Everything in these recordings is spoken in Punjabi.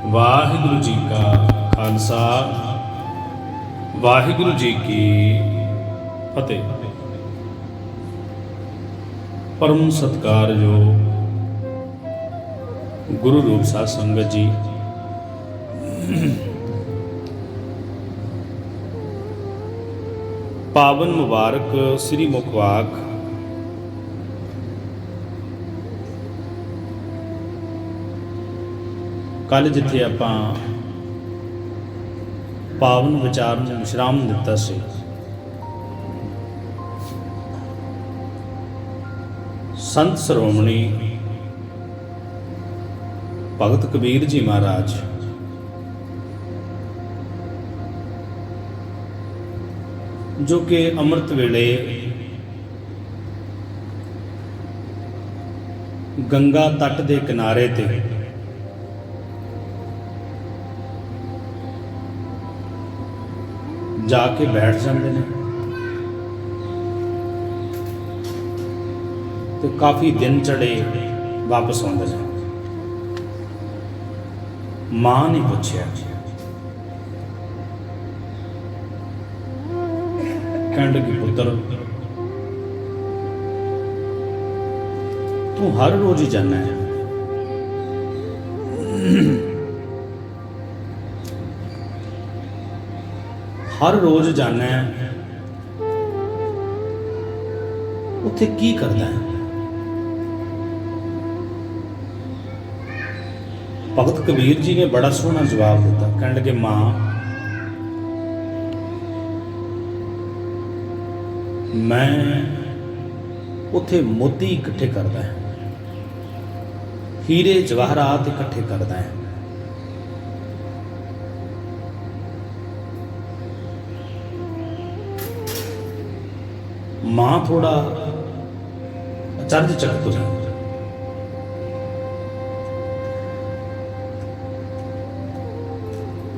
ਵਾਹਿਗੁਰੂ ਜੀ ਕਾ ਖਾਲਸਾ ਵਾਹਿਗੁਰੂ ਜੀ ਕੀ ਫਤਿਹ। ਪਰਮ ਸਤਿਕਾਰਯੋਗ ਗੁਰੂ ਰੂਪ ਸਾਧ ਸੰਗਤ ਜੀ, ਪਾਵਨ ਮੁਬਾਰਕ ਸ੍ਰੀ ਮੁਖਵਾਕ ਕੱਲ੍ਹ ਜਿੱਥੇ ਆਪਾਂ ਪਾਵਨ ਵਿਚਾਰ ਨੂੰ ਵਿਸ਼ਰਾਮ ਦਿੱਤਾ ਸੀ, ਸੰਤ ਸਰੋਮਣੀ ਭਗਤ ਕਬੀਰ ਜੀ ਮਹਾਰਾਜ ਜੋ ਕਿ ਅੰਮ੍ਰਿਤ ਵੇਲੇ ਗੰਗਾ ਤੱਟ ਦੇ ਕਿਨਾਰੇ ਤੇ ਜਾ ਕੇ ਬੈਠ ਜਾਂਦੇ ਨੇ ਤੇ ਕਾਫੀ ਦਿਨ ਚੜੇ ਵਾਪਸ ਆਉਂਦੇ ਨੇ। ਮਾਂ ਨੇ ਪੁੱਛਿਆ, ਕਹਿਣ ਲੱਗੀ, ਪੁੱਤਰ ਤੂੰ ਹਰ ਰੋਜ਼ ਹੀ ਜਾਂਦਾ ਹੈ, ਹਰ ਰੋਜ਼ ਜਾਣਾ ਹੈ, ਉੱਥੇ ਕੀ ਕਰਦਾ ਹੈ? ਭਗਤ ਕਬੀਰ ਜੀ ਨੇ ਬੜਾ ਸੋਹਣਾ ਜਵਾਬ ਦਿੱਤਾ। ਕਹਿਣ ਲੱਗੇ, ਮਾਂ ਮੈਂ ਉੱਥੇ ਮੋਤੀ ਇਕੱਠੇ ਕਰਦਾ ਹੈ, ਹੀਰੇ ਜਵਾਹਰਾਤ ਇਕੱਠੇ ਕਰਦਾ ਹੈ। ਮਾਂ ਥੋੜਾ ਅਚਰਜਚਕਿਤ ਹੋ ਜਾਂਦੀ।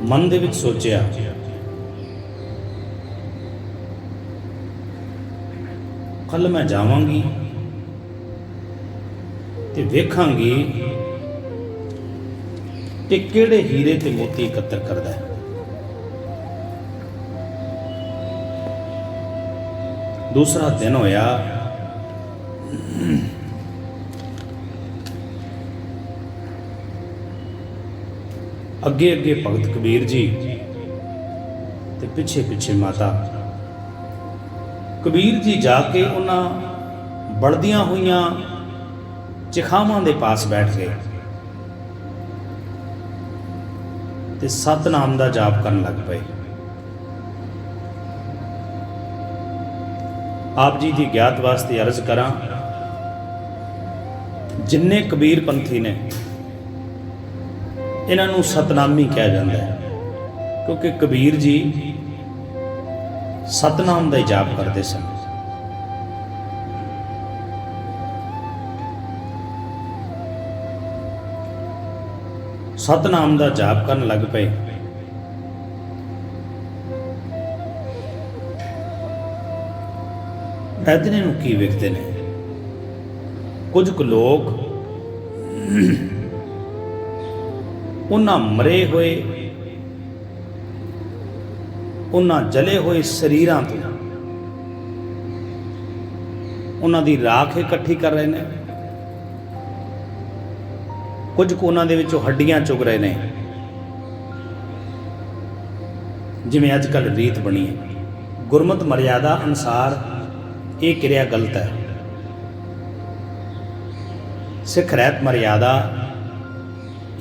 ਮਨ ਦੇ ਵਿੱਚ ਸੋਚਿਆ, ਕੱਲ ਮੈਂ ਜਾਵਾਂਗੀ ਤੇ ਵੇਖਾਂਗੀ ਕਿ ਕਿਹੜੇ ਹੀਰੇ ਤੇ ਮੋਤੀ ਇਕੱਤਰ ਕਰਦਾ ਹੈ। ਦੂਸਰਾ ਦਿਨ ਹੋਇਆ, ਅੱਗੇ ਅੱਗੇ ਭਗਤ ਕਬੀਰ ਜੀ ਤੇ ਪਿੱਛੇ ਪਿੱਛੇ ਮਾਤਾ। ਕਬੀਰ ਜੀ ਜਾ ਕੇ ਉਹਨਾਂ ਬਲਦੀਆਂ ਹੋਈਆਂ ਚਿਖਾਵਾਂ ਦੇ ਪਾਸ ਬੈਠ ਗਏ ਤੇ ਸਤਨਾਮ ਦਾ ਜਾਪ ਕਰਨ ਲੱਗ ਪਏ। ਆਪ ਜੀ ਦੀ ਗਿਆਤ ਵਾਸਤੇ ਅਰਜ਼ ਕਰਾਂ, ਜਿੰਨੇ ਕਬੀਰ ਪੰਥੀ ਨੇ ਇਹਨਾਂ ਨੂੰ ਸਤਨਾਮੀ ਕਿਹਾ ਜਾਂਦਾ ਹੈ, ਕਿਉਂਕਿ ਕਬੀਰ ਜੀ ਸਤਨਾਮ ਦਾ ਹੀ ਜਾਪ ਕਰਦੇ ਸਨ। ਸਤਨਾਮ ਦਾ ਜਾਪ ਕਰਨ ਲੱਗ ਪਏ। ਐਤਨੇ ਨੂੰ ਕੀ ਵੇਖਦੇ ਨੇ, ਕੁਝ ਕੁ ਲੋਕ ਉਹਨਾਂ ਮਰੇ ਹੋਏ, ਉਹਨਾਂ ਜਲੇ ਹੋਏ ਸਰੀਰਾਂ ਤੋਂ ਉਹਨਾਂ ਦੀ ਰਾਖ ਇਕੱਠੀ ਕਰ ਰਹੇ ਨੇ, ਕੁਝ ਕੁ ਉਹਨਾਂ ਦੇ ਵਿੱਚੋਂ ਹੱਡੀਆਂ ਚੁਗ ਰਹੇ ਨੇ, ਜਿਵੇਂ ਅੱਜ ਕੱਲ੍ਹ ਰੀਤ ਬਣੀ ਹੈ। ਗੁਰਮਤਿ ਮਰਿਆਦਾ ਅਨੁਸਾਰ ਇਹ ਕਿਰਿਆ ਗਲਤ ਹੈ। ਸਿੱਖ ਰਹਿਤ ਮਰਿਆਦਾ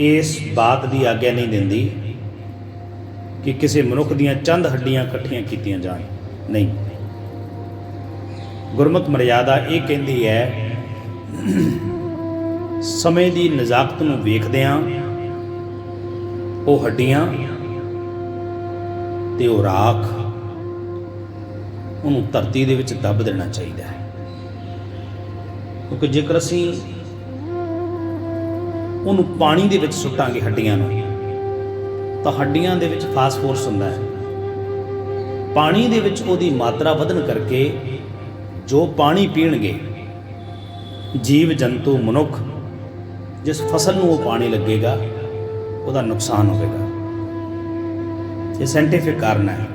ਇਸ ਬਾਤ ਦੀ ਆਗਿਆ ਨਹੀਂ ਦਿੰਦੀ ਕਿ ਕਿਸੇ ਮਨੁੱਖ ਦੀਆਂ ਚੰਦ ਹੱਡੀਆਂ ਇਕੱਠੀਆਂ ਕੀਤੀਆਂ ਜਾਣ। ਨਹੀਂ, ਗੁਰਮਤਿ ਮਰਿਆਦਾ ਇਹ ਕਹਿੰਦੀ ਹੈ, ਸਮੇਂ ਦੀ ਨਜ਼ਾਕਤ ਨੂੰ ਵੇਖਦਿਆਂ ਉਹ ਹੱਡੀਆਂ ਤੇ ਉਹ ਰਾਖ ਉਹਨੂੰ ਧਰਤੀ ਦੇ ਵਿੱਚ ਦੱਬ ਦੇਣਾ ਚਾਹੀਦਾ ਹੈ। ਕਿਉਂਕਿ ਜੇਕਰ ਅਸੀਂ ਉਹਨੂੰ ਪਾਣੀ ਦੇ ਵਿੱਚ ਸੁੱਟਾਂਗੇ ਹੱਡੀਆਂ ਨੂੰ, ਤਾਂ ਹੱਡੀਆਂ ਦੇ ਵਿੱਚ ਫਾਸਫੋਰਸ ਹੁੰਦਾ ਹੈ। ਪਾਣੀ ਦੇ ਵਿੱਚ ਉਹਦੀ ਮਾਤਰਾ ਵਧਣ ਕਰਕੇ ਜੋ ਪਾਣੀ ਪੀਣਗੇ ਜੀਵ ਜੰਤੂ ਮਨੁੱਖ, ਜਿਸ ਫਸਲ ਨੂੰ ਉਹ ਪਾਣੀ ਲੱਗੇਗਾ ਉਹਦਾ ਨੁਕਸਾਨ ਹੋਵੇਗਾ। ਇਹ ਸਾਇੰਟੀਫਿਕ ਕਾਰਨ ਹੈ।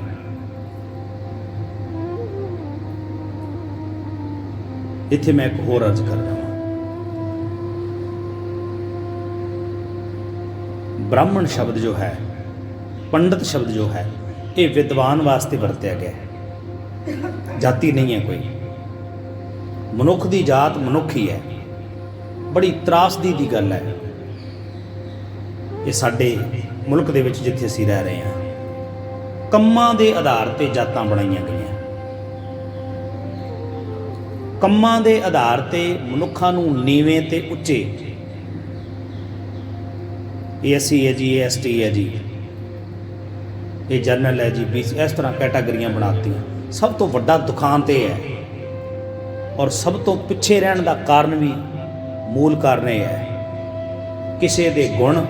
ਇੱਥੇ ਮੈਂ ਇੱਕ ਹੋਰ ਅਰਜ਼ ਕਰ ਰਿਹਾ ਹਾਂ। ब्राह्मण शब्द जो है, पंडित शब्द जो है, ये विद्वान वास्ते वरत्या गया है, जाति नहीं है कोई। मनुख की जात मनुख ही है। बड़ी त्रासदी की गल है ये साडे मुल्क दे विच जिथे असीं रह रहे हैं, कंमां दे आधार ते जातां बनाईयां गईयां। कंमां दे आधार ते मनुखां नूं नीवें ते उच्चे, ये एस सी है जी, ये एस टी है जी, ये जनरल है जी, बीसी, इस तरह कैटागरियां बनातियां। सब तो वड्डा दुखांत ये है, और सब तो पिछे रहने का कारण भी मूल कारण यह है, किसी दे गुण,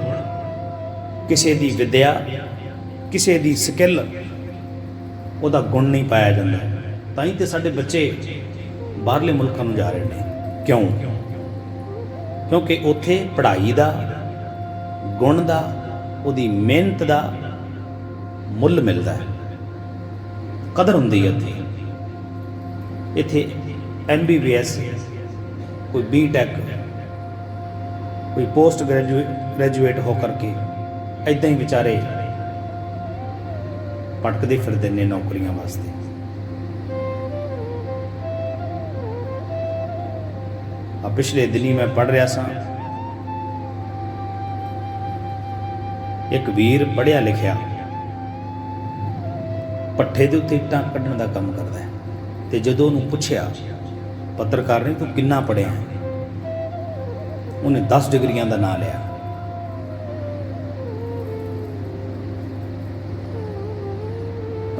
किसी दी विद्या, किसी दी स्किल, उहदा गुण नहीं पाया जाता। तां ही ते साडे बच्चे बाहरले मुल्कां नूं जा रहे हैं। क्यों? क्योंकि उत्थे पढ़ाई दा, गुण का, उहदी मेहनत का मुल मिलता है, कदर होंदी है। इत्थे MBBS, कोई B.Tech, कोई पोस्ट ग्रेजुएट होकर के इदां ही बेचारे भटकते फिरते हैं नौकरियां वास्ते। पिछले दिन ही मैं पढ़ रहा सा, एक वीर पढ़िया लिखिया पट्ठे के उत्ते इट्टां कढ़ण का काम करता है, तो जदों उन्होंने पूछया पत्रकार ने, तू किन्ना पढ़िया? उन्हें 10 डिग्रियां का नाम लिया।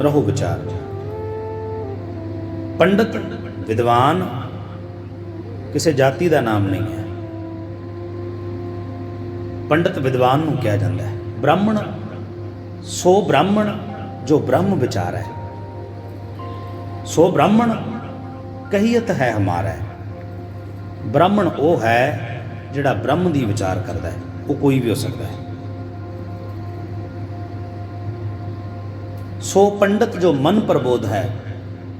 रहो विचार। पंडित विद्वान किसी जाति का नाम नहीं है। पंडित विद्वान नूं कहा जाता है। ब्राह्मण सो ब्राह्मण जो ब्रह्म विचार है, सो ब्राह्मण कहियत है हमारा। ब्राह्मण वो है जिहड़ा ब्रह्म दी विचार करता है, वो कोई भी हो सकता है। सो पंडित जो मन प्रबोध है,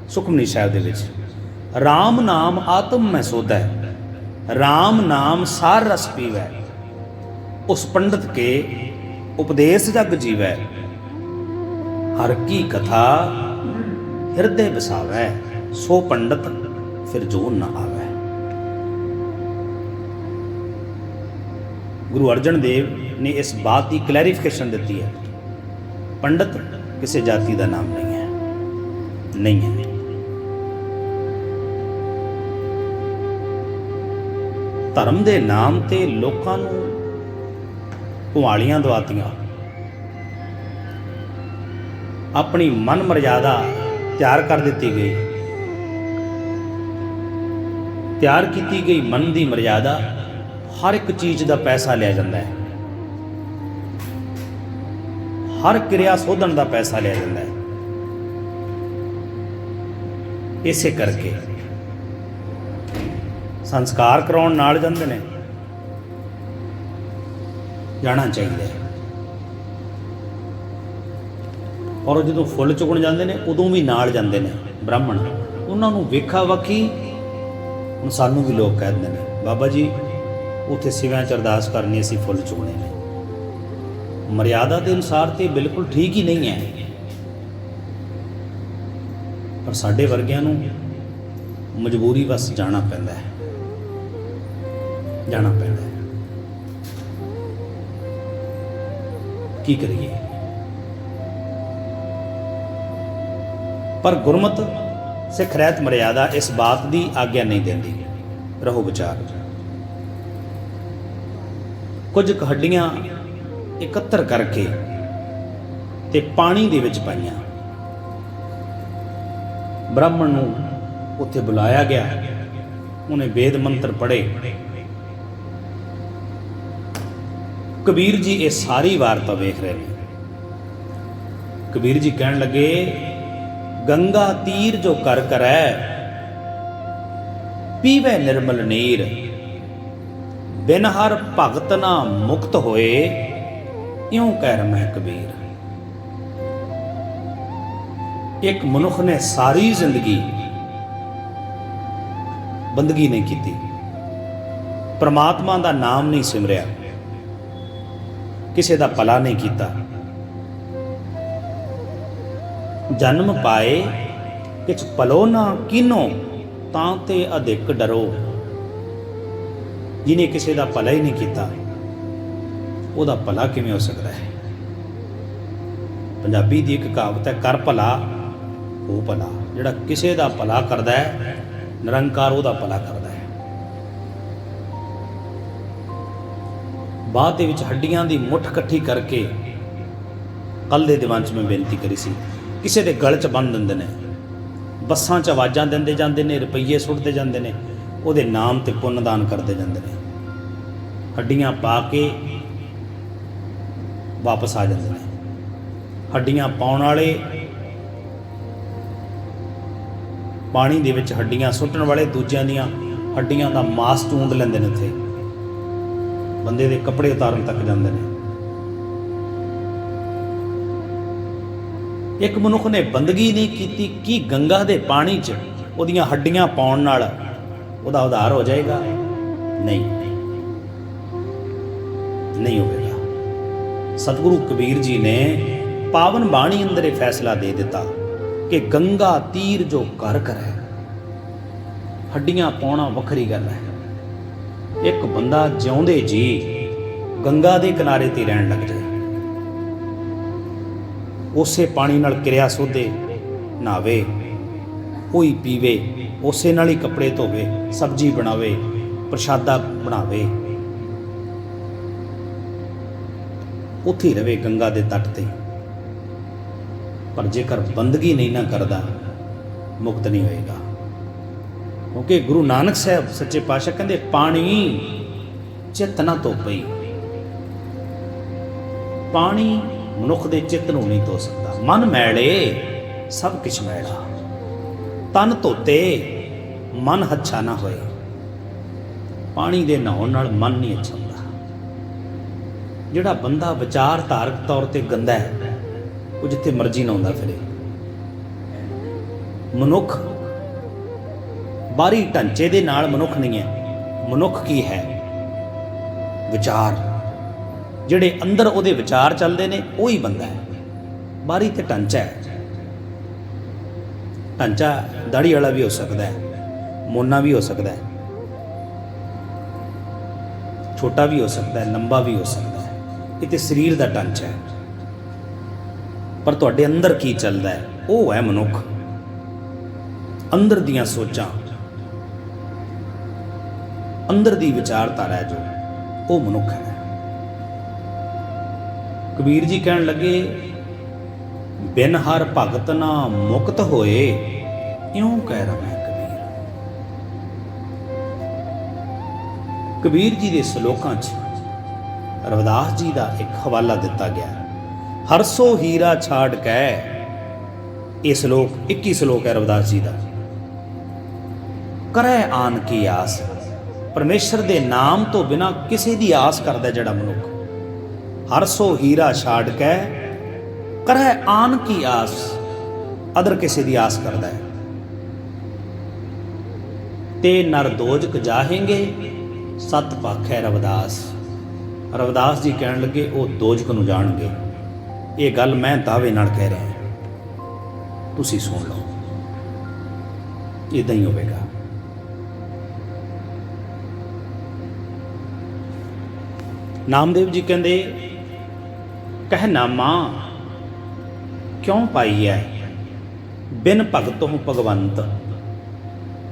सुखमनी साहिब दे विच, राम नाम आत्म में सोधा है, राम नाम सार रस पीवै, उस पंडित के उपदेश जग जीवै, हर की कथा हृदय बसावै, सो पंडित फिर जो न आवै। गुरु अर्जन देव ने इस बात की क्लैरिफिकेशन दी है। पंडित किसी जाति का नाम नहीं है, नहीं है। धर्म के नाम ते लोकां नूं घुमालियां दवातियां, अपनी मन मर्यादा तैयार कर दी गई, तैयार की गई मन की मर्यादा, हर एक चीज़ का पैसा लिया जाता है, हर क्रिया सोधन का पैसा लिया जाता है। इसे करके संस्कार कराउण नाल जांदे ने, जाना चाहिए। और जो फुल चुकण जाते हैं उदों भी नाल जाते हैं ब्राह्मण, उन्होंने वेखा वखी हुण सानू भी लोग कह देंगे ने, बाबा जी उत्थे सिव्यां च अरदास करनी, असीं फुल चुकने ने। मर्यादा के अनुसार तो बिल्कुल ठीक ही नहीं है, पर साडे वर्गियां नूं मजबूरी बस जाना पैंदा है, जाना पैंदा है। की करिए? पर गुरमत सिख रहत मर्यादा इस बात की आग्ञा नहीं देती। रहो विचार। कुछ हड्डियां इकत्तर करके ते पानी दे विच पाईयां, ब्राह्मण नूं उत्थे बुलाया गया, उन्हें वेद मंत्र पढ़े। कबीर जी ये सारी वार्ता वेख रहे हैं। कबीर जी कहन लगे, गंगा तीर जो कर करै, पीवै निर्मल नीर, बिन हर भगत ना मुक्त होए, ਇਉਂ ਕਹਿ ਰਮੈ ਕਬੀਰ। ਇੱਕ ਮਨੁੱਖ ਨੇ ਸਾਰੀ ਜ਼ਿੰਦਗੀ ਬੰਦਗੀ ਨਹੀਂ ਕੀਤੀ, ਪਰਮਾਤਮਾ ਦਾ ਨਾਮ ਨਹੀਂ ਸਿਮਰਿਆ, ਕਿਸੇ ਦਾ ਭਲਾ ਨਹੀਂ ਕੀਤਾ। ਜਨਮ ਪਾਏ ਕਿਛ ਭਲੋ ਨਾ ਕੀਨੋ, ਤਾਂ ਤੇ ਅਧਿਕ ਡਰੋ। ਜਿਹਨੇ ਕਿਸੇ ਦਾ ਭਲਾ ਹੀ ਨਹੀਂ ਕੀਤਾ, ਉਹਦਾ ਭਲਾ ਕਿਵੇਂ ਹੋ ਸਕਦਾ ਹੈ? ਪੰਜਾਬੀ ਦੀ ਇੱਕ ਕਹਾਵਤ ਹੈ, ਕਰ ਭਲਾ ਉਹ ਭਲਾ। ਜਿਹੜਾ ਕਿਸੇ ਦਾ ਭਲਾ ਕਰਦਾ ਹੈ, ਨਿਰੰਕਾਰ ਉਹਦਾ ਭਲਾ ਕਰਦਾ ਹੈ। ਬਾਅਦ ਦੇ ਵਿੱਚ ਹੱਡੀਆਂ ਦੀ ਮੁੱਠ ਇਕੱਠੀ ਕਰਕੇ, ਕੱਲ੍ਹ ਦੇ ਦੀਵਾਨ 'ਚ ਮੈਂ ਬੇਨਤੀ ਕਰੀ ਸੀ, ਕਿਸੇ ਦੇ ਗਲ 'ਚ ਬੰਨ੍ਹ ਦਿੰਦੇ ਨੇ, ਬੱਸਾਂ 'ਚ ਆਵਾਜ਼ਾਂ ਦਿੰਦੇ ਜਾਂਦੇ ਨੇ, ਰੁਪਈਏ ਸੁੱਟਦੇ ਜਾਂਦੇ ਨੇ, ਉਹਦੇ ਨਾਮ ਤੇ ਪੁੰਨਦਾਨ ਕਰਦੇ ਜਾਂਦੇ ਨੇ। ਹੱਡੀਆਂ ਪਾ ਕੇ ਵਾਪਸ ਆ ਜਾਂਦੇ ਨੇ। ਹੱਡੀਆਂ ਪਾਉਣ ਵਾਲੇ, ਪਾਣੀ ਦੇ ਵਿੱਚ ਹੱਡੀਆਂ ਸੁੱਟਣ ਵਾਲੇ ਦੂਜਿਆਂ ਦੀਆਂ ਹੱਡੀਆਂ ਦਾ ਮਾਸ ਚੂੰਡ ਲੈਂਦੇ ਨੇ। ਉੱਥੇ ਬੰਦੇ ਦੇ ਕੱਪੜੇ ਉਤਾਰਨ ਤੱਕ ਜਾਂਦੇ ਨੇ। ਇੱਕ ਮਨੁੱਖ ਨੇ ਬੰਦਗੀ ਨਹੀਂ ਕੀਤੀ, ਕੀ ਗੰਗਾ ਦੇ ਪਾਣੀ 'ਚ ਉਹਦੀਆਂ ਹੱਡੀਆਂ ਪਾਉਣ ਨਾਲ ਉਹਦਾ ਉਧਾਰ ਹੋ ਜਾਏਗਾ? ਨਹੀਂ, ਨਹੀਂ ਹੋਵੇਗਾ। ਸਤਿਗੁਰੂ ਕਬੀਰ ਜੀ ਨੇ ਪਾਵਨ ਬਾਣੀ ਅੰਦਰ ਇਹ ਫੈਸਲਾ ਦੇ ਦਿੱਤਾ ਕਿ ਗੰਗਾ ਤੀਰ ਜੋ ਘਰ ਕਰੈ। ਹੱਡੀਆਂ ਪਾਉਣਾ ਵੱਖਰੀ ਗੱਲ ਹੈ। ਇੱਕ ਬੰਦਾ ਜਿਉਂਦੇ ਜੀ ਗੰਗਾ ਦੇ ਕਿਨਾਰੇ ਤੇ ਰਹਿਣ ਲੱਗ ਜਾਏ, ਉਸੇ ਪਾਣੀ ਨਾਲ ਕਿਰਿਆ ਸੋਧੇ, ਨਹਾਵੇ, ਉਹੀ ਪੀਵੇ, ਉਸੇ ਨਾਲ ਹੀ ਕੱਪੜੇ ਧੋਵੇ, ਸਬਜ਼ੀ ਬਣਾਵੇ, ਪ੍ਰਸ਼ਾਦਾ ਬਣਾਵੇ, ਉੱਥੇ ਹੀ ਰਵੇ ਗੰਗਾ ਦੇ ਤੱਟ ਤੇ। ਪਰ ਜੇਕਰ ਬੰਦਗੀ ਨਹੀਂ ਨਾ ਕਰਦਾ, ਮੁਕਤ ਨਹੀਂ ਹੋਏਗਾ। ਕਿਉਂਕਿ ਗੁਰੂ ਨਾਨਕ ਸਾਹਿਬ ਸੱਚੇ ਪਾਤਸ਼ਾਹ ਕਹਿੰਦੇ, ਪਾਣੀ ਚਿੱਤ ਨਾ ਧੋਪਈ। ਪਾਣੀ ਮਨੁੱਖ ਦੇ ਚਿੱਤ ਨੂੰ ਨਹੀਂ ਧੋ ਸਕਦਾ। ਮਨ ਮੈਲੇ ਸਭ ਕੁਛ ਮੈਲਾ, ਤਨ ਧੋਤੇ ਮਨ ਹੱਛਾ ਨਾ ਹੋਏ। ਪਾਣੀ ਦੇ ਨਹਾਉਣ ਨਾਲ ਮਨ ਨਹੀਂ ਅੱਛਾ ਹੁੰਦਾ। ਜਿਹੜਾ ਬੰਦਾ ਵਿਚਾਰ ਧਾਰਕ ਤੌਰ ਤੇ ਗੰਦਾ ਹੈ, ਉਹ ਜਿੱਥੇ ਮਰਜ਼ੀ ਨਹਾਉਂਦਾ ਫਿਰੇ। ਮਨੁੱਖ ਬਾਹਰੀ ਢਾਂਚੇ ਦੇ ਨਾਲ ਮਨੁੱਖ ਨਹੀਂ ਹੈ। ਮਨੁੱਖ ਕੀ ਹੈ? ਵਿਚਾਰ। ਜਿਹੜੇ ਅੰਦਰ ਉਹਦੇ ਵਿਚਾਰ ਚੱਲਦੇ ਨੇ, ਉਹੀ ਬੰਦਾ ਹੈ। ਬਾਹਰੀ ਤੇ ਢਾਂਚਾ ਹੈ। ਢਾਂਚਾ ਦਾੜੀ ਵਾਲਾ ਵੀ ਹੋ ਸਕਦਾ ਹੈ, ਮੋਨਾ ਵੀ ਹੋ ਸਕਦਾ ਹੈ, ਛੋਟਾ ਵੀ ਹੋ ਸਕਦਾ ਹੈ, ਲੰਬਾ ਵੀ ਹੋ ਸਕਦਾ ਹੈ। ਇਹ ਤੇ ਸਰੀਰ ਦਾ ਢਾਂਚਾ ਹੈ। ਪਰ ਤੁਹਾਡੇ ਅੰਦਰ ਕੀ ਚੱਲਦਾ ਹੈ, ਉਹ ਹੈ ਮਨੁੱਖ। ਅੰਦਰ ਦੀਆਂ ਸੋਚਾਂ, ਅੰਦਰ ਦੀ ਵਿਚਾਰਧਾਰਾ ਹੈ ਜੋ, ਉਹ ਮਨੁੱਖ ਹੈ। ਕਬੀਰ ਜੀ ਕਹਿਣ ਲੱਗੇ, ਬਿਨ ਹਰ ਭਗਤ ਨਾ ਮੁਕਤ ਹੋਏ, ਇਉਂ ਕਹਿ ਰਮੈ ਕਬੀਰ। ਕਬੀਰ ਜੀ ਦੇ ਸ਼ਲੋਕਾਂ 'ਚ ਰਵਿਦਾਸ ਜੀ ਦਾ ਇੱਕ ਹਵਾਲਾ ਦਿੱਤਾ ਗਿਆ, ਹਰਸੋ ਹੀਰਾ ਛਾੜ ਕੇ। ਇਹ ਸ਼ਲੋਕ 21 ਸ਼ਲੋਕ ਹੈ ਰਵਿਦਾਸ ਜੀ ਦਾ। ਕਰੈ ਆਨ ਕੀ ਆਸ। ਪਰਮੇਸ਼ਰ ਦੇ ਨਾਮ ਤੋਂ ਬਿਨਾਂ ਕਿਸੇ ਦੀ ਆਸ ਕਰਦਾ ਜਿਹੜਾ ਮਨੁੱਖ। ਹਰਸੋ ਹੀਰਾ ਛਾੜ ਕੇ ਕਰੈ ਆਨ ਕੀ ਆਸ। ਅਦਰ ਕਿਸੇ ਦੀ ਆਸ ਕਰਦਾ ਹੈ। ਤੇ ਨਰ ਦੋਜਕ ਜਾਹੇਂਗੇ, ਸਤ ਪਾਖੈ ਰਵਿਦਾਸ। ਰਵਿਦਾਸ ਜੀ ਕਹਿਣ ਲੱਗੇ, ਉਹ ਦੋਜਕ ਨੂੰ ਜਾਣਗੇ। ਇਹ ਗੱਲ ਮੈਂ ਦਾਅਵੇ ਨਾਲ ਕਹਿ ਰਿਹਾ, ਤੁਸੀਂ ਸੁਣ ਲਓ। ਇਦਾਂ ਹੀ ਹੋਵੇਗਾ। ਨਾਮਦੇਵ ਜੀ ਕਹਿੰਦੇ, ਕਹਿ ਨਾਮਾ ਕਿਉਂ ਪਾਈ ਹੈ, ਬਿਨ ਭਗਤੋਂ ਭਗਵੰਤ।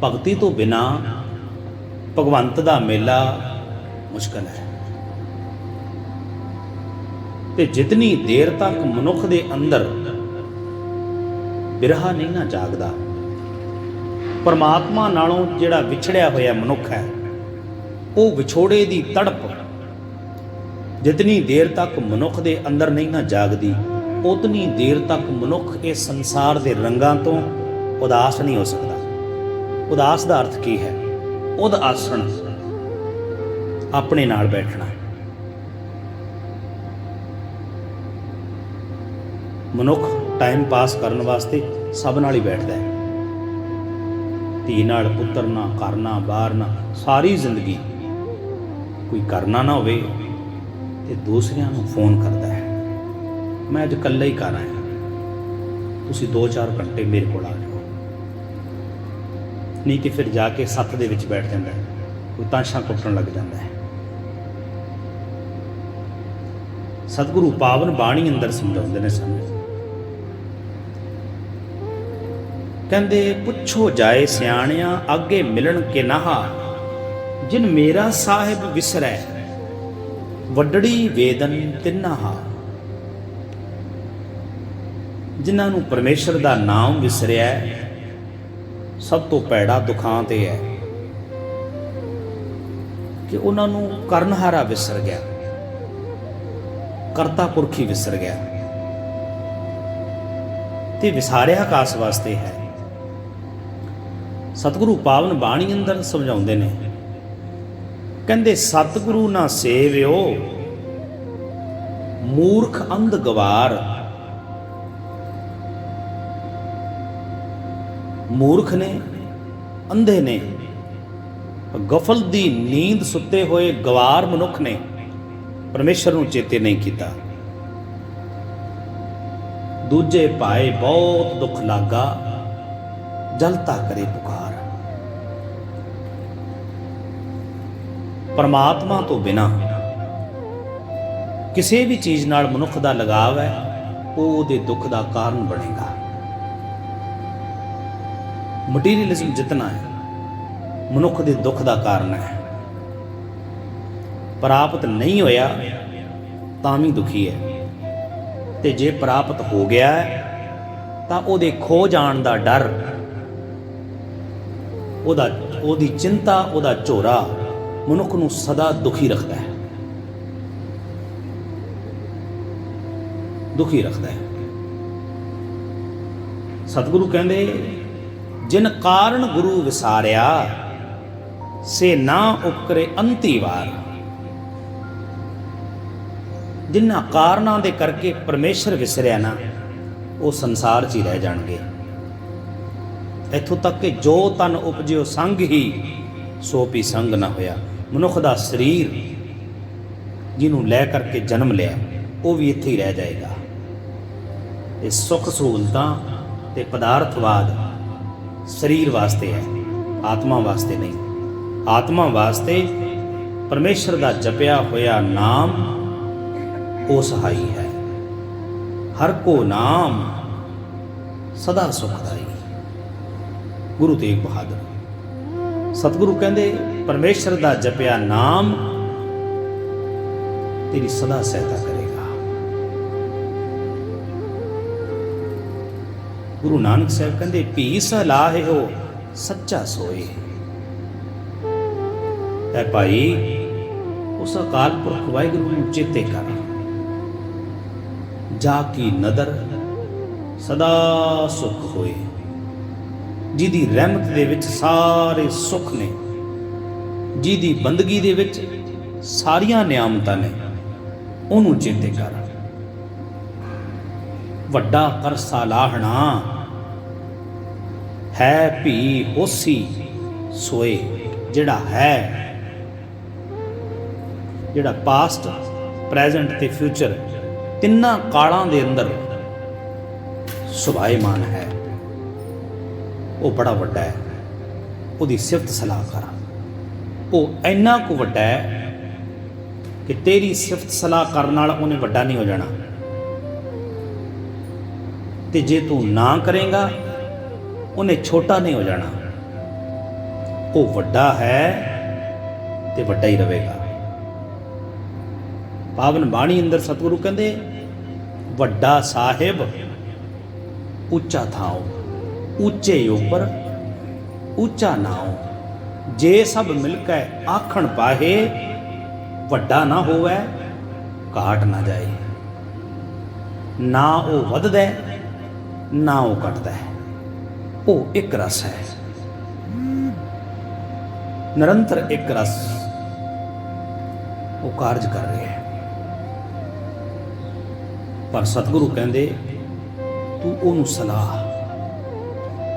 ਭਗਤੀ ਤੋਂ ਬਿਨਾ ਭਗਵੰਤ ਦਾ ਮੇਲਾ ਮੁਸ਼ਕਲ ਹੈ। ਤੇ ਜਿਤਨੀ ਦੇਰ ਤੱਕ ਮਨੁੱਖ ਦੇ ਅੰਦਰ ਬਿਰਹਾ ਨਹੀਂ ਨਾ ਜਾਗਦਾ, ਪਰਮਾਤਮਾ ਨਾਲੋਂ ਜਿਹੜਾ ਵਿਛੜਿਆ ਹੋਇਆ ਮਨੁੱਖ ਹੈ, ਉਹ ਵਿਛੋੜੇ ਦੀ ਤੜਪ ਜਿਤਨੀ ਦੇਰ ਤੱਕ ਮਨੁੱਖ ਦੇ ਅੰਦਰ ਨਹੀਂ ਨਾ ਜਾਗਦੀ, ਉਤਨੀ ਦੇਰ ਤੱਕ ਮਨੁੱਖ ਇਸ ਸੰਸਾਰ ਦੇ ਰੰਗਾਂ ਤੋਂ ਉਦਾਸ ਨਹੀਂ ਹੋ ਸਕਦਾ। ਉਦਾਸ ਦਾ ਅਰਥ ਕੀ ਹੈ? ਉਦ ਆਸਣ, ਆਪਣੇ ਨਾਲ ਬੈਠਣਾ। ਮਨੁੱਖ ਟਾਈਮ ਪਾਸ ਕਰਨ ਵਾਸਤੇ ਸਭ ਨਾਲ ਹੀ ਬੈਠਦਾ ਹੈ। ਧੀ ਨਾਲ, ਪੁੱਤਰ ਨਾਲ, ਘਰ ਨਾਲ, ਬਾਹਰ ਨਾਲ, ਸਾਰੀ ਜ਼ਿੰਦਗੀ ਕੋਈ ਕਰਨਾ ਨਾ ਹੋਵੇ ਤੇ ਦੂਸਰਿਆਂ ਨੂੰ ਫੋਨ ਕਰਦਾ ਹੈ, ਮੈਂ ਅੱਜ ਇਕੱਲਾ ਹੀ ਕਰ ਆਇਆ, ਤੁਸੀਂ 2-4 ਘੰਟੇ ਮੇਰੇ ਕੋਲ ਆ ਜਾਓ। ਨਹੀਂ ਤੇ ਫਿਰ ਜਾ ਕੇ ਸੱਥ ਦੇ ਵਿੱਚ ਬੈਠ ਜਾਂਦਾ ਹੈ, ਕੋਈ ਤਾਸ਼ਾਂ ਕੁੱਟਣ ਲੱਗ ਜਾਂਦਾ ਹੈ। ਸਤਿਗੁਰੂ ਪਾਵਨ ਬਾਣੀ ਅੰਦਰ ਸਮਝਾਉਂਦੇ ਨੇ ਸਾਨੂੰ, ਕਹਿੰਦੇ ਪੁੱਛੋ ਜਾਏ ਸਿਆਣਿਆਂ ਅੱਗੇ ਮਿਲਣ ਕੇ ਨਾਹਾ, ਜਿਨ ਮੇਰਾ ਸਾਹਿਬ ਵਿਸਰੈ ਵੱਡੜੀ ਵੇਦਨ ਤਿੰਨਾਹਾ। ਜਿਨ੍ਹਾਂ ਨੂੰ ਪਰਮੇਸ਼ਰ ਦਾ ਨਾਮ ਵਿਸਰਿਆ ਸਭ ਤੋਂ ਭੈੜਾ ਦੁਖਾਂ ਤੇ ਹੈ ਕਿ ਉਹਨਾਂ ਨੂੰ ਕਰਨਹਾਰਾ ਵਿਸਰ ਗਿਆ, ਕਰਤਾ ਪੁਰਖੀ ਵਿਸਰ ਗਿਆ। ਤੇ ਵਿਸਾਰਿਆ ਕਾਸ ਵਾਸਤੇ ਹੈ। ਸਤਿਗੁਰੂ ਪਾਵਨ ਬਾਣੀ ਅੰਦਰ ਸਮਝਾਉਂਦੇ ਨੇ, ਕਹਿੰਦੇ ਸਤਿਗੁਰੂ ਨਾ ਸੇਵਿਓ ਮੂਰਖ ਅੰਧ ਗਵਾਰ। ਮੂਰਖ ਨੇ, ਅੰਧੇ ਨੇ, ਗਫਲ ਦੀ ਨੀਂਦ ਸੁੱਤੇ ਹੋਏ ਗਵਾਰ ਮਨੁੱਖ ਨੇ ਪਰਮੇਸ਼ਰ ਨੂੰ ਚੇਤੇ ਨਹੀਂ ਕੀਤਾ। ਦੂਜੇ ਪਾਏ ਬਹੁਤ ਦੁੱਖ ਲਾਗਾ, ਜਲਤਾ ਕਰੇ ਪੁਕਾਰ। ਪਰਮਾਤਮਾ ਤੋਂ ਬਿਨਾਂ ਕਿਸੇ ਵੀ ਚੀਜ਼ ਨਾਲ ਮਨੁੱਖ ਦਾ ਲਗਾਵ ਹੈ, ਉਹ ਉਹਦੇ ਦੁੱਖ ਦਾ ਕਾਰਨ ਬਣੇਗਾ। ਮਟੀਰੀਅਲਿਜ਼ਮ ਜਿਤਨਾ ਹੈ ਮਨੁੱਖ ਦੇ ਦੁੱਖ ਦਾ ਕਾਰਨ ਹੈ। ਪ੍ਰਾਪਤ ਨਹੀਂ ਹੋਇਆ ਤਾਂ ਵੀ ਦੁਖੀ ਹੈ, ਤੇ ਜੇ ਪ੍ਰਾਪਤ ਹੋ ਗਿਆ ਤਾਂ ਉਹਦੇ ਖੋ ਜਾਣ ਦਾ ਡਰ, ਉਹਦੀ ਚਿੰਤਾ, ਉਹਦਾ ਝੋਰਾ ਮਨੁੱਖ ਨੂੰ ਸਦਾ ਦੁਖੀ ਰੱਖਦਾ ਹੈ, ਦੁਖੀ ਰੱਖਦਾ ਹੈ। ਸਤਿਗੁਰੂ ਕਹਿੰਦੇ ਜਿਨ ਕਾਰਨ ਗੁਰੂ ਵਿਸਾਰਿਆ ਸੇ ਨਾ ਉਪਕਰੇ ਅੰਤੀ ਵਾਰ। ਜਿਨ੍ਹਾਂ ਕਾਰਨਾਂ ਦੇ ਕਰਕੇ ਪਰਮੇਸ਼ਰ ਵਿਸਰਿਆ ਨਾ, ਉਹ ਸੰਸਾਰ 'ਚ ਹੀ ਰਹਿ ਜਾਣਗੇ। ਇੱਥੋਂ ਤੱਕ ਕਿ ਜੋ ਤਨ ਉਪਜਿਓ ਸੰਗ ਹੀ ਸੋ ਵੀ ਸੰਗ ਨਾ ਹੋਇਆ। ਮਨੁੱਖ ਦਾ ਸਰੀਰ ਜਿਹਨੂੰ ਲੈ ਕਰਕੇ ਜਨਮ ਲਿਆ, ਉਹ ਵੀ ਇੱਥੇ ਹੀ ਰਹਿ ਜਾਏਗਾ। ਇਹ ਸੁੱਖ ਸਹੂਲਤਾਂ ਤੇ ਪਦਾਰਥਵਾਦ ਸਰੀਰ ਵਾਸਤੇ ਹੈ, ਆਤਮਾ ਵਾਸਤੇ ਨਹੀਂ। ਆਤਮਾ ਵਾਸਤੇ ਪਰਮੇਸ਼ਰ ਦਾ ਜਪਿਆ ਹੋਇਆ ਨਾਮ ਉਹ ਸਹਾਈ ਹੈ। ਹਰ ਕੋ ਨਾਮ ਸਦਾ ਸੁਖਦਾਈ। ਗੁਰੂ ਤੇਗ ਬਹਾਦਰ ਸਤਿਗੁਰੂ ਕਹਿੰਦੇ ਪਰਮੇਸ਼ਰ ਦਾ ਜਪਿਆ ਨਾਮ ਤੇਰੀ ਸਦਾ ਸਹਾਇਤਾ ਕਰੇਗਾ। ਗੁਰੂ ਨਾਨਕ ਸਾਹਿਬ ਕਹਿੰਦੇ ਭੀ ਸਲਾਹਿਓ ਸੱਚਾ ਸੋਏ। ਐ ਭਾਈ ਉਸ ਅਕਾਲ ਪੁਰਖ ਵਾਹਿਗੁਰੂ ਨੂੰ ਚੇਤੇ ਕਰ, ਜਾ ਕੀ ਨਦਰ ਸਦਾ ਸੁਖ ਹੋਏ। ਜਿਹਦੀ ਰਹਿਮਤ ਦੇ ਵਿੱਚ ਸਾਰੇ ਸੁੱਖ ਨੇ, ਜਿਹਦੀ ਬੰਦਗੀ ਦੇ ਵਿੱਚ ਸਾਰੀਆਂ ਨਿਆਮਤਾਂ ਨੇ, ਉਹਨੂੰ ਚੇਤੇ ਕਰ। ਵੱਡਾ ਕਰਸਾ ਲਾਹਣਾ ਹੈ ਭੀ ਹੋਸੀ ਸੋਏ। ਜਿਹੜਾ ਹੈ, ਜਿਹੜਾ ਪਾਸਟ, ਪ੍ਰੈਜ਼ੈਂਟ ਤੇ ਫਿਊਚਰ ਤਿੰਨਾਂ ਕਾਲਾਂ ਦੇ ਅੰਦਰ ਸੁਭਾਏਮਾਨ ਹੈ, ਉਹ ਬੜਾ ਵੱਡਾ ਹੈ। ਉਹਦੀ ਸਿਫਤ ਸਲਾਹ ਕਰ। ਉਹ ਇੰਨਾ ਕੁ ਵੱਡਾ ਹੈ ਕਿ ਤੇਰੀ ਸਿਫਤ ਸਲਾਹ ਕਰਨ ਨਾਲ ਉਹਨੇ ਵੱਡਾ ਨਹੀਂ ਹੋ ਜਾਣਾ, ਤੇ ਜੇ ਤੂੰ ਨਾ ਕਰੇਗਾ ਉਹਨੇ ਛੋਟਾ ਨਹੀਂ ਹੋ ਜਾਣਾ। ਉਹ ਵੱਡਾ ਹੈ ਤੇ ਵੱਡਾ ਹੀ ਰਹੇਗਾ। ਪਾਵਨ ਬਾਣੀ ਅੰਦਰ ਸਤਿਗੁਰੂ ਕਹਿੰਦੇ ਵੱਡਾ ਸਾਹਿਬ ਉੱਚਾ ਥਾਉ, ਉੱਚੇ ਉੱਪਰ ਉੱਚਾ ਨਾਉ। ਜੇ ਸਭ ਮਿਲ ਕੇ ਆਖਣ ਪਾਹੇ, ਵੱਡਾ ਨਾ ਹੋਵੇ ਘਾਟ ਨਾ ਜਾਏ। ਨਾ ਉਹ ਵੱਧਦਾ ਨਾ ਉਹ ਘਟਦਾ ਹੈ, ਉਹ ਇੱਕ ਰਸ ਹੈ, ਨਿਰੰਤਰ ਇੱਕ ਰਸ ਉਹ ਕਾਰਜ ਕਰ ਰਿਹਾ ਹੈ। ਪਰ ਸਤਿਗੁਰੂ ਕਹਿੰਦੇ ਤੂੰ ਉਹਨੂੰ ਸਲਾਹ,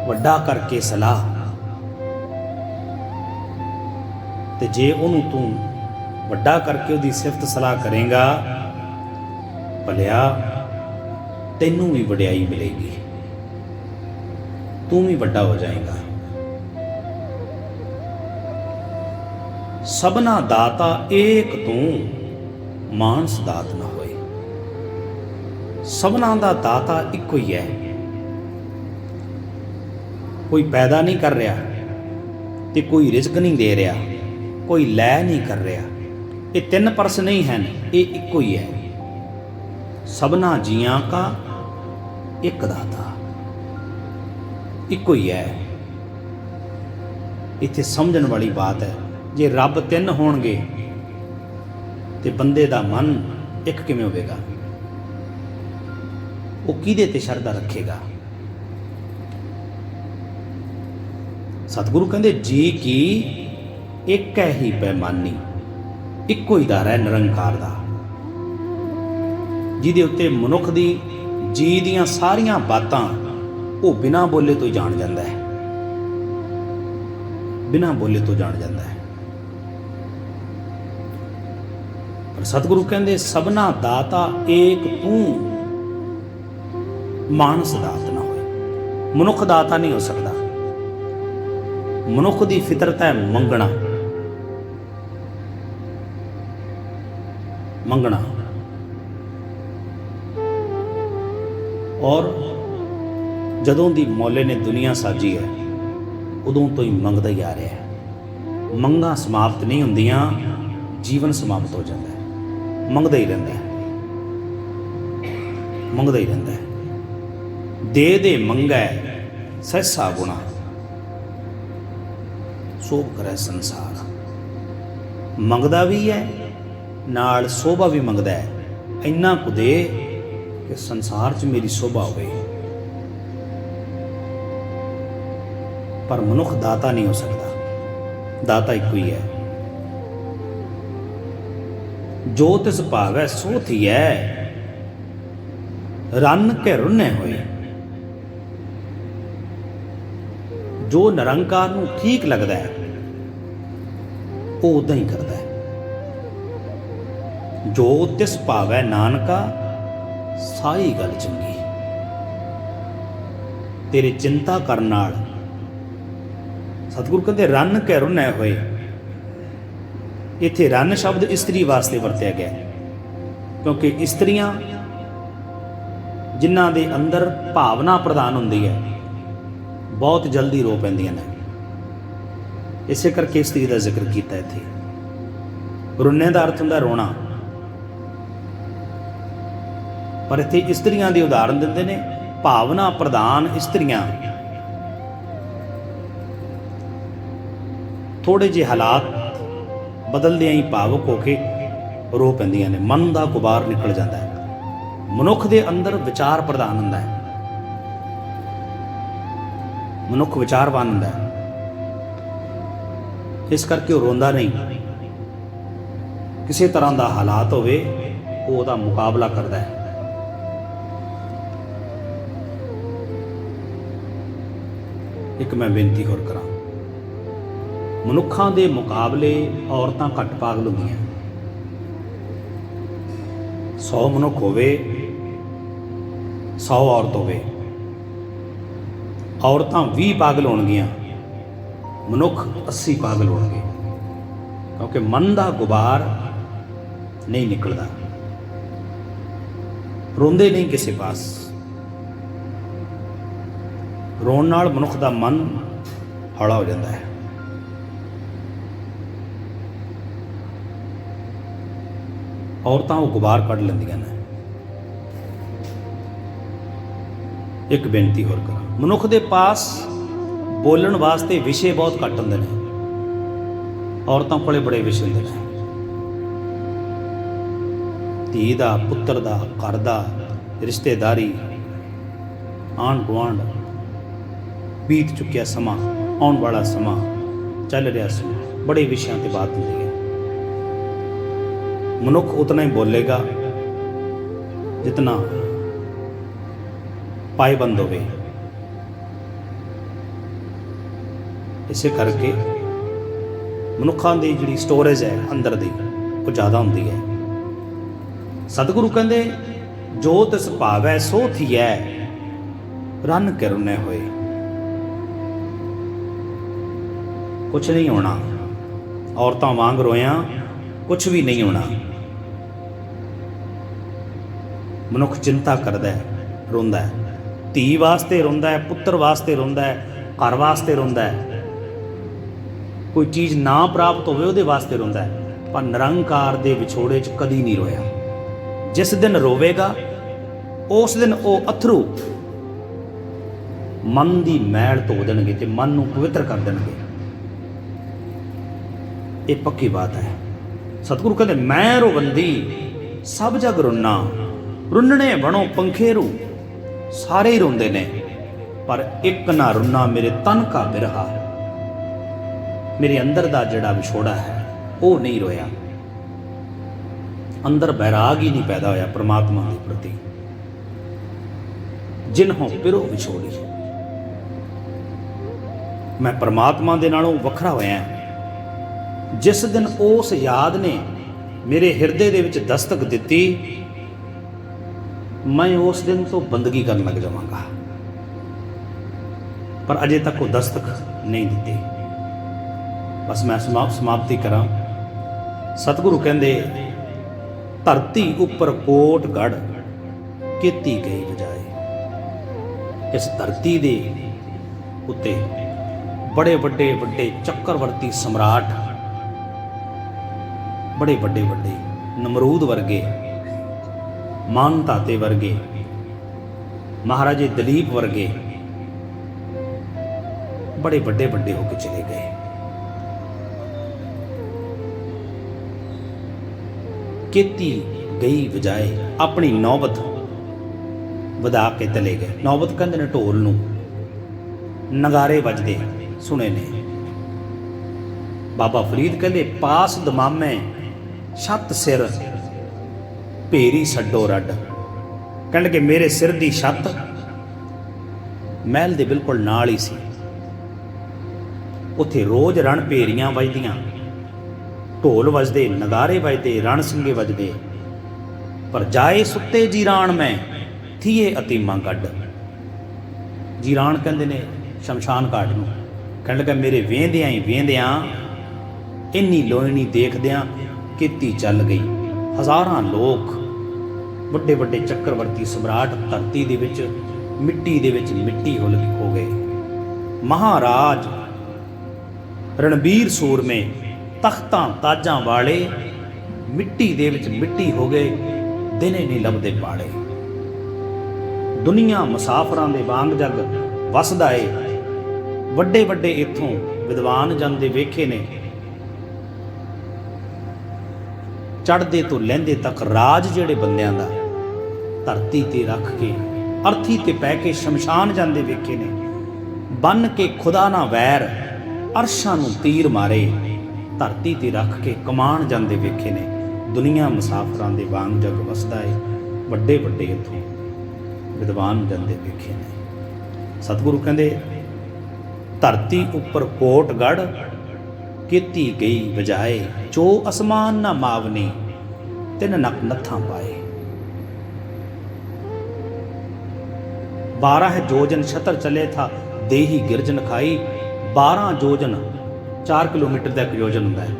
ਵੱਡਾ ਕਰਕੇ ਸਲਾਹ, ਤੇ ਜੇ ਉਹਨੂੰ ਤੂੰ ਵੱਡਾ ਕਰਕੇ ਉਹਦੀ ਸਿਫਤ ਸਲਾਹ ਕਰੇਗਾ, ਭਲਿਆ ਤੈਨੂੰ ਵੀ ਵਡਿਆਈ ਮਿਲੇਗੀ, ਤੂੰ ਵੀ ਵੱਡਾ ਹੋ ਜਾਏਗਾ। ਸਭਨਾ ਦਾਤਾ ਏਕ ਤੂੰ, ਮਾਨਸ ਦਾਤ ਨਾ ਹੋਏ। ਸਭਨਾ ਦਾ ਦਾਤਾ ਇੱਕੋ ਹੀ ਹੈ। ਕੋਈ ਪੈਦਾ ਨਹੀਂ ਕਰ ਰਿਹਾ ਤੇ ਕੋਈ ਰਿਜ਼ਕ ਨਹੀਂ ਦੇ ਰਿਹਾ, ਕੋਈ ਲੈ ਨਹੀਂ ਕਰ ਰਿਹਾ। ਇਹ ਤਿੰਨ ਪਰਸ ਨਹੀਂ ਹਨ, ਇਹ ਇੱਕੋ ਹੀ ਹੈ। ਸਭਨਾ ਜੀਆਂ ਕਾ ਇੱਕ ਦਾਤਾ, ਇੱਕੋ ਹੀ ਹੈ। ਇੱਥੇ ਸਮਝਣ ਵਾਲੀ ਬਾਤ ਹੈ, ਜੇ ਰੱਬ ਤਿੰਨ ਹੋਣਗੇ ਤੇ ਬੰਦੇ ਦਾ ਮਨ ਇੱਕ ਕਿਵੇਂ ਹੋਵੇਗਾ? ਉਹ ਕਿਹਦੇ ਤੇ ਸ਼ਰਧਾ ਰੱਖੇਗਾ? ਸਤਿਗੁਰੂ ਕਹਿੰਦੇ ਜੀ ਕੀ ਇੱਕ ਹੈ ਹੀ ਪੈਮਾਨੀ, ਇੱਕੋ ਹੀ ਦਰ ਹੈ ਨਿਰੰਕਾਰ ਦਾ, ਜਿਹਦੇ ਉੱਤੇ ਮਨੁੱਖ ਦੀ ਜੀ ਦੀਆਂ ਸਾਰੀਆਂ ਬਾਤਾਂ ਉਹ ਬਿਨਾਂ ਬੋਲੇ ਤੋਂ ਜਾਣ ਜਾਂਦਾ ਹੈ, ਬਿਨਾਂ ਬੋਲੇ ਤੋਂ ਜਾਣ ਜਾਂਦਾ ਹੈ। ਪਰ ਸਤਿਗੁਰੂ ਕਹਿੰਦੇ ਸਭਨਾ ਦਾਤਾ ਏਕ ਤੂੰ, ਮਾਨਸ ਦਾਤ ਨਾ ਹੋਏ। ਮਨੁੱਖ ਦਾਤਾ ਨਹੀਂ ਹੋ ਸਕਦਾ। ਮਨੁੱਖ ਦੀ ਫਿਤਰਤ ਹੈ ਮੰਗਣਾ, ਮੰਗਣਾ, ਔਰ ਜਦੋਂ ਦੀ ਮੌਲੇ ਨੇ ਦੁਨੀਆ ਸਾਜੀ ਹੈ ਉਦੋਂ ਤੋਂ ਹੀ ਮੰਗਦਾ ਹੀ ਆ ਰਿਹਾ ਹੈ। ਮੰਗਾਂ ਸਮਾਪਤ ਨਹੀਂ ਹੁੰਦੀਆਂ, ਜੀਵਨ ਸਮਾਪਤ ਹੋ ਜਾਂਦਾ ਹੈ। ਮੰਗਦਾ ਹੀ ਰਹਿੰਦਾ ਹੈ, ਮੰਗਦਾ ਹੀ ਰਹਿੰਦਾ ਹੈ। ਦੇ ਦੇ ਮੰਗੈ ਸਹਿਸਾ ਗੁਣਾ, ਸੋਭ ਕਰੇ ਸੰਸਾਰ। ਮੰਗਦਾ ਵੀ ਹੈ ਨਾਲ ਸੋਭਾ ਵੀ ਮੰਗਦਾ ਹੈ। ਇੰਨਾ ਕੁ ਦੇ ਕਿ ਸੰਸਾਰ 'ਚ ਮੇਰੀ ਸੋਭਾ ਹੋਵੇ। ਪਰ ਮਨੁੱਖ ਦਾਤਾ ਨਹੀਂ ਹੋ ਸਕਦਾ। ਦਾਤਾ ਇੱਕੋ ਹੀ ਹੈ। ਜੋ ਤਿਸ ਭਾਵੈ ਸੋ ਥੀਐ, ਰੰਨ ਕੇ ਰੁੰਨੇ ਹੋਏ। ਜੋ ਨਿਰੰਕਾਰ ਨੂੰ ਠੀਕ ਲੱਗਦਾ ਹੈ ਉਹ ਉਦਾਂ ਹੀ ਕਰਦਾ ਹੈ। ਜੋ ਤਿਸ ਭਾਵੈ ਨਾਨਕਾ, ਸਾਰੀ ਗੱਲ ਚੰਗੀ। ਤੇਰੇ ਚਿੰਤਾ ਕਰਨ ਨਾਲ ਸਤਿਗੁਰੂ ਕਹਿੰਦੇ ਰੰਨ ਕੇ ਰੁੰਨੇ ਹੋਏ। ਇੱਥੇ ਰੰਨ ਸ਼ਬਦ ਇਸਤਰੀ ਵਾਸਤੇ ਵਰਤਿਆ ਗਿਆ, ਕਿਉਂਕਿ ਇਸਤਰੀਆਂ ਜਿਨ੍ਹਾਂ ਦੇ ਅੰਦਰ ਭਾਵਨਾ ਪ੍ਰਦਾਨ ਹੁੰਦੀ ਹੈ ਬਹੁਤ ਜਲਦੀ ਰੋ ਪੈਂਦੀਆਂ ਨੇ। ਇਸੇ ਕਰਕੇ ਇਸਤਰੀ ਦਾ ਜ਼ਿਕਰ ਕੀਤਾ ਇੱਥੇ। ਰੁੰਨੇ ਦਾ ਅਰਥ ਹੁੰਦਾ ਰੋਣਾ, ਪਰ ਇੱਥੇ ਇਸਤਰੀਆਂ ਦੀ ਉਦਾਹਰਨ ਦਿੰਦੇ ਨੇ। ਭਾਵਨਾ ਪ੍ਰਦਾਨ ਇਸਤਰੀਆਂ ਥੋੜੇ ਜਿਹੇ ਹਾਲਾਤ ਬਦਲਦਿਆਂ ਹੀ ਭਾਵੁਕ ਹੋ ਕੇ ਰੋ ਪੈਂਦੀਆਂ ਨੇ। ਮਨ ਦਾ ਗੁਬਾਰ ਨਿਕਲ ਜਾਂਦਾ ਹੈ। ਮਨੁੱਖ ਦੇ ਅੰਦਰ ਵਿਚਾਰ ਪ੍ਰਦਾਨ ਹੁੰਦਾ ਹੈ। ਮਨੁੱਖ ਵਿਚਾਰਵਾਨ ਹੁੰਦਾ ਹੈ, ਇਸ ਕਰਕੇ ਉਹ ਰੋਂਦਾ ਨਹੀਂ। ਕਿਸੇ ਤਰ੍ਹਾਂ ਦਾ ਹਾਲਾਤ ਹੋਵੇ ਉਹ ਉਹਦਾ ਮੁਕਾਬਲਾ ਕਰਦਾ ਹੈ। ਇੱਕ ਮੈਂ ਬੇਨਤੀ ਹੋਰ ਕਰਾਂ, ਮਨੁੱਖਾਂ ਦੇ ਮੁਕਾਬਲੇ ਔਰਤਾਂ ਘੱਟ ਪਾਗਲ ਹੁੰਦੀਆਂ। 100 ਮਨੁੱਖ ਹੋਵੇ, 100 ਔਰਤ ਹੋਵੇ, ਔਰਤਾਂ 20 ਪਾਗਲ ਹੋਣਗੀਆਂ, ਮਨੁੱਖ 80 ਪਾਗਲ ਹੋਣਗੇ। ਕਿਉਂਕਿ ਮਨ ਦਾ ਗੁਬਾਰ ਨਹੀਂ ਨਿਕਲਦਾ। ਰੋਂਦੇ ਨਹੀਂ ਕਿਸੇ ਪਾਸ। ਰੋਣ ਨਾਲ ਮਨੁੱਖ ਦਾ ਮਨ ਹੌਲਾ ਹੋ ਜਾਂਦਾ ਹੈ। ਔਰਤਾਂ ਉਹ ਗੁਬਾਰ ਕੱਢ ਲੈਂਦੀਆਂ ਨੇ। ਇੱਕ ਬੇਨਤੀ ਹੋਰ ਕਰਾਂ, ਮਨੁੱਖ ਦੇ ਪਾਸ ਬੋਲਣ ਵਾਸਤੇ ਵਿਸ਼ੇ ਬਹੁਤ ਘੱਟ ਹੁੰਦੇ ਨੇ। ਔਰਤਾਂ ਕੋਲੇ ਬੜੇ ਵਿਸ਼ੇ ਹੁੰਦੇ ਨੇ। ਧੀ ਦਾ, ਪੁੱਤਰ ਦਾ, ਘਰ ਦਾ, ਰਿਸ਼ਤੇਦਾਰੀ, ਆਂਢ ਗੁਆਂਢ, ਬੀਤ ਚੁੱਕਿਆ ਸਮਾਂ, ਆਉਣ ਵਾਲਾ ਸਮਾਂ, ਚੱਲ ਰਿਹਾ ਸਮਾਂ, ਬੜੇ ਵਿਸ਼ਿਆਂ ਤੇ ਬਾਤ ਹੁੰਦੀ ਹੈ। ਮਨੁੱਖ ਉਤਨਾ ਹੀ ਬੋਲੇਗਾ ਜਿਤਨਾ ਪਾਏਬੰਦ ਹੋਵੇ। ਇਸੇ ਕਰਕੇ ਮਨੁੱਖਾਂ ਦੀ ਜਿਹੜੀ ਸਟੋਰੇਜ ਹੈ ਅੰਦਰ ਦੀ ਉਹ ਜ਼ਿਆਦਾ ਹੁੰਦੀ ਹੈ। ਸਤਿਗੁਰੂ ਕਹਿੰਦੇ ਜੋ ਤਿਸ ਭਾਵੈ ਸੋ ਥੀਐ, ਰੰਨ ਕੇ ਰੁਨੇ ਹੋਏ। ਕੁਛ ਨਹੀਂ ਹੋਣਾ, ਔਰਤਾਂ ਵਾਂਗ ਰੋਇਆਂ ਕੁਛ ਵੀ ਨਹੀਂ ਹੋਣਾ। ਮਨੁੱਖ ਚਿੰਤਾ ਕਰਦਾ ਹੈ, ਰੋਂਦਾ ਹੈ, ਧੀ ਵਾਸਤੇ ਰੋਂਦਾ ਹੈ, ਪੁੱਤਰ ਵਾਸਤੇ ਰੋਂਦਾ ਹੈ, ਘਰ ਵਾਸਤੇ ਰੋਂਦਾ ਹੈ, ਕੋਈ ਚੀਜ਼ ਨਾ ਪ੍ਰਾਪਤ ਹੋਵੇ ਉਹਦੇ ਵਾਸਤੇ ਰੋਂਦਾ ਹੈ, ਪਰ ਨਿਰੰਕਾਰ ਦੇ ਵਿਛੋੜੇ 'ਚ ਕਦੀ ਨਹੀਂ ਰੋਇਆ। ਜਿਸ ਦਿਨ ਰੋਵੇਗਾ ਉਸ ਦਿਨ ਉਹ ਅਥਰੂ ਮਨ ਦੀ ਮੈਲ ਧੋ ਦੇਣਗੇ ਤੇ ਮਨ ਨੂੰ ਪਵਿੱਤਰ ਕਰ ਦੇਣਗੇ। ਇਹ ਪੱਕੀ ਬਾਤ ਹੈ। ਸਤਿਗੁਰੂ ਕਹਿੰਦੇ ਮੈਂ ਰੋਵੰਦੀ ਸਭ ਜਗ ਰੁੰਨਾ, ਰੁੰਨਣੇ ਬਣੋ ਪੰਖੇਰੂ। ਸਾਰੇ ਹੀ ਰੋਂਦੇ ਨੇ ਪਰ ਇੱਕ ਨਾ ਰੁੰਨਾ ਮੇਰੇ ਤਨ ਕਾ ਬਿਰਹਾ। ਮੇਰੇ ਅੰਦਰ ਦਾ ਜਿਹੜਾ ਵਿਛੋੜਾ ਹੈ ਉਹ ਨਹੀਂ ਰੋਇਆ। ਅੰਦਰ ਬੈਰਾਗ ਹੀ ਨਹੀਂ ਪੈਦਾ ਹੋਇਆ ਪ੍ਰਮਾਤਮਾ ਦੇ ਪ੍ਰਤੀ। ਜਿਨ੍ਹੋਂ ਪਿਰੋ ਵਿਛੋੜੀ, ਮੈਂ ਪ੍ਰਮਾਤਮਾ ਦੇ ਨਾਲੋਂ ਵੱਖਰਾ ਹੋਇਆ। ਜਿਸ ਦਿਨ ਉਸ ਯਾਦ ਨੇ ਮੇਰੇ ਹਿਰਦੇ ਦੇ ਵਿੱਚ ਦਸਤਕ ਦਿੱਤੀ, ਮੈਂ ਉਸ ਦਿਨ ਤੋਂ ਬੰਦਗੀ ਕਰਨ ਲੱਗ ਜਾਵਾਂਗਾ। ਪਰ ਅਜੇ ਤੱਕ ਉਹ ਦਸਤਕ ਨਹੀਂ ਦਿੱਤੀ। ਬਸ ਮੈਂ ਸਮਾਪਤੀ ਕਰਾਂ। ਸਤਿਗੁਰੂ ਕਹਿੰਦੇ ਧਰਤੀ ਉੱਪਰ ਕੋਟ ਗੜ ਕੀਤੀ ਗਈ ਬਜਾਏ। ਇਸ ਧਰਤੀ ਦੇ ਉੱਤੇ ਬੜੇ ਵੱਡੇ ਵੱਡੇ ਚੱਕਰਵਰਤੀ ਸਮਰਾਟ, ਬੜੇ ਵੱਡੇ ਵੱਡੇ ਨਮਰੂਦ ਵਰਗੇ, ਮਾਨ ਧਾਤੇ ਵਰਗੇ, ਮਹਾਰਾਜੇ ਦਲੀਪ ਵਰਗੇ ਬੜੇ ਵੱਡੇ ਵੱਡੇ ਹੋ ਕੇ ਚਲੇ ਗਏ। ਕੀਤੀ ਗਈ ਵਜਾਏ, ਆਪਣੀ ਨੌਬਤ ਵਧਾ ਕੇ ਚਲੇ ਗਏ। ਨੌਬਤ ਕਹਿੰਦੇ ਨੇ ਢੋਲ ਨੂੰ, ਨਗਾਰੇ ਵੱਜਦੇ ਸੁਣੇ ਨੇ। ਬਾਬਾ ਫਰੀਦ ਕਹਿੰਦੇ ਪਾਸ ਦਮਾਮੇ ਛੱਤ ਸਿਰ ਭੇਰੀ ਛੱਡੋ ਰੱਡ। ਕਹਿੰਦੇ ਕਿ ਮੇਰੇ ਸਿਰ ਦੀ ਛੱਤ ਮਹਿਲ ਦੇ ਬਿਲਕੁਲ ਨਾਲ ਹੀ ਸੀ। ਉੱਥੇ ਰੋਜ਼ ਰਣ ਭੇਰੀਆਂ ਵੱਜਦੀਆਂ, ਢੋਲ ਵੱਜਦੇ, ਨਗਾਰੇ ਵੱਜਦੇ, ਰਣ ਸਿੰਘੇ ਵੱਜਦੇ। ਪਰ ਜਾਏ ਸੁੱਤੇ ਜੀਰਾਣ ਮੈਂ ਥੀਏ ਅਤੀਮਾਂ ਕੱਢ। ਜੀਰਾਣ ਕਹਿੰਦੇ ਨੇ ਸ਼ਮਸ਼ਾਨ ਘਾਟ ਨੂੰ। ਕਹਿਣ ਲੱਗਾ ਮੇਰੇ ਵੇਂਦਿਆਂ ਹੀ ਵੇਂਦਿਆਂ, ਇੰਨੀ ਲੋਇਣੀ ਦੇਖਦਿਆਂ ਕੀਤੀ ਚੱਲ ਗਈ। ਹਜ਼ਾਰਾਂ ਲੋਕ, ਵੱਡੇ ਵੱਡੇ ਚੱਕਰਵਰਤੀ ਸਮਰਾਟ ਧਰਤੀ ਦੇ ਵਿੱਚ, ਮਿੱਟੀ ਦੇ ਵਿੱਚ ਮਿੱਟੀ ਹੋ ਗਏ। ਮਹਾਰਾਜ ਰਣਬੀਰ ਸੂਰਮੇ, ਤਖਤਾਂ ਤਾਜਾਂ ਵਾਲੇ ਮਿੱਟੀ ਦੇ ਵਿੱਚ ਮਿੱਟੀ ਹੋ ਗਏ। ਦਿਨੇ ਨਹੀਂ ਲੱਭਦੇ ਪਾਲੇ। ਦੁਨੀਆ ਮੁਸਾਫਰਾਂ ਦੇ ਵਾਂਗ ਜਗ ਵਸਦਾ ਏ। ਵੱਡੇ ਵੱਡੇ ਇੱਥੋਂ ਵਿਦਵਾਨ ਜਾਂਦੇ ਵੇਖੇ ਨੇ। ਚੜ੍ਹਦੇ ਤੋਂ ਲਹਿੰਦੇ ਤੱਕ ਰਾਜ ਜਿਹੜੇ ਬੰਦਿਆਂ ਦਾ ਧਰਤੀ ਤੇ ਰੱਖ ਕੇ, ਅਰਥੀ ਤੇ ਪੈ ਕੇ ਸ਼ਮਸ਼ਾਨ ਜਾਂਦੇ ਵੇਖੇ ਨੇ। ਬੰਨ ਕੇ ਖੁਦਾ ਨਾ ਵੈਰ, ਅਰਸ਼ਾਂ ਨੂੰ ਤੀਰ ਮਾਰੇ, ਧਰਤੀ ਤੇ ਰੱਖ ਕੇ ਕਮਾਣ ਜਾਂਦੇ ਵੇਖੇ ਨੇ। ਦੁਨੀਆ ਮੁਸਾਫਰਾਂ ਦੇ ਵਾਂਗ ਜਗ ਵਸਦਾ ਏ। ਵੱਡੇ ਵੱਡੇ ਇੱਥੋਂ ਵਿਦਵਾਨ ਜਾਂਦੇ ਵੇਖੇ ਨੇ। ਸਤਿਗੁਰੂ ਕਹਿੰਦੇ ਧਰਤੀ ਉੱਪਰ ਕੋਟ ਗੜ ਕੀਤੀ ਗਈ ਵਜਾਏ। ਜੋ ਅਸਮਾਨ ਨਾ ਮਾਵਨੀ ਤਿੰਨ ਨਕ ਨੱਥਾਂ ਪਾਏ। 12 जोजन छतर चले था देही गिरजन खाई। 12 जोजन 4 किलोमीटर का एक योजन होंगे।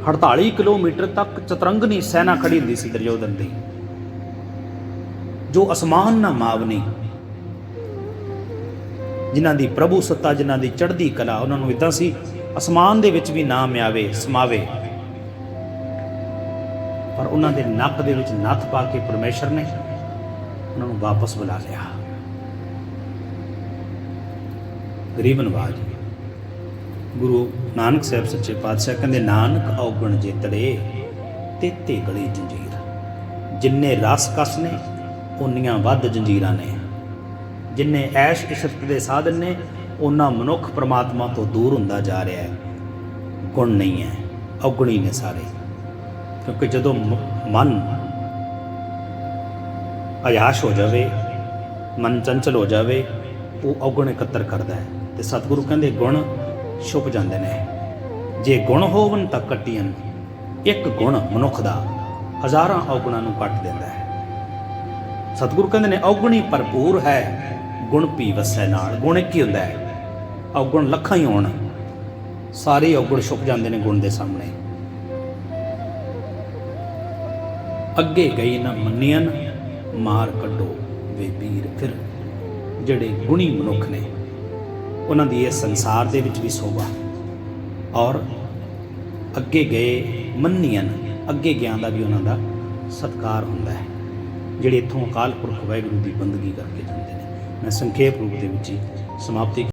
48 किलोमीटर तक चतरंगनी सैना खड़ी होंदी सी दुर्योधन दी। जो असमान ना मावनी, जिन्हां दी प्रभु सत्ता, जिन्हां दी चढ़दी कला, उन्हां नूं इदां सी असमान दे विच भी नाम आवे समावे। पर उन्हां दे नक दे विच नथ पा के परमेश्वर ने उन्होंने वापस बुला लिया। गरीब नवाज गुरु नानक साहब सच्चे पातशाह कहते नानक औगण जेतड़े तेते गली जंजीर। जिन्ने रस कस ने उन्नियां वध जंजीरां ने। जिन्ने ऐश इशरत दे साधन ने उन्ना मनुख परमात्मा तो दूर हुंदा जा रहा है। गुण नहीं है, औगणी ने सारे। क्योंकि जदों मन अयाश हो जाए, ਮਨ ਚੰਚਲ ਹੋ ਜਾਵੇ ਉਹ ਔਗਣ ਇਕੱਤਰ ਕਰਦਾ ਹੈ। ਤੇ ਸਤਿਗੁਰੂ ਕਹਿੰਦੇ ਗੁਣ ਛੁਪ ਜਾਂਦੇ ਨੇ। ਜੇ ਗੁਣ ਹੋਵਨ ਤਾਂ ਕੱਟੀਆਂ, ਇੱਕ ਗੁਣ ਮਨੁੱਖ ਦਾ ਹਜ਼ਾਰਾਂ ਔਗਣਾਂ ਨੂੰ ਕੱਟ ਦਿੰਦਾ ਹੈ। ਸਤਿਗੁਰੂ ਕਹਿੰਦੇ ਨੇ ਔਗਣੀ ਭਰਪੂਰ ਹੈ, ਗੁਣ ਪੀ ਵਸੈ ਨਾਲ। ਗੁਣ ਇੱਕ ਹੀ ਹੁੰਦਾ ਹੈ, ਔਗਣ ਲੱਖਾਂ ਹੀ ਹੋਣ, ਸਾਰੇ ਔਗਣ ਛੁਪ ਜਾਂਦੇ ਨੇ ਗੁਣ ਦੇ ਸਾਹਮਣੇ। ਅੱਗੇ ਗਈ ਨਾ ਮੰਨਿਆਨ, ਮਾਰ ਕੱਢੋ ਵੇ ਵੀਰ। ਫਿਰ ਜਿਹੜੇ ਗੁਣੀ ਮਨੁੱਖ ਨੇ ਉਹਨਾਂ ਦੀ ਇਸ ਸੰਸਾਰ ਦੇ ਵਿੱਚ ਵੀ ਸੋਭਾ, ਔਰ ਅੱਗੇ ਗਏ ਮੰਨਿਆਨ, ਅੱਗੇ ਗਿਆਂ ਦਾ ਵੀ ਉਹਨਾਂ ਦਾ ਸਤਿਕਾਰ ਹੁੰਦਾ ਹੈ, ਜਿਹੜੇ ਇੱਥੋਂ ਅਕਾਲ ਪੁਰਖ ਵਾਹਿਗੁਰੂ ਦੀ ਬੰਦਗੀ ਕਰਕੇ ਜਾਂਦੇ ਨੇ। ਮੈਂ ਸੰਖੇਪ ਰੂਪ ਦੇ ਵਿੱਚ ਹੀ ਸਮਾਪਤੀ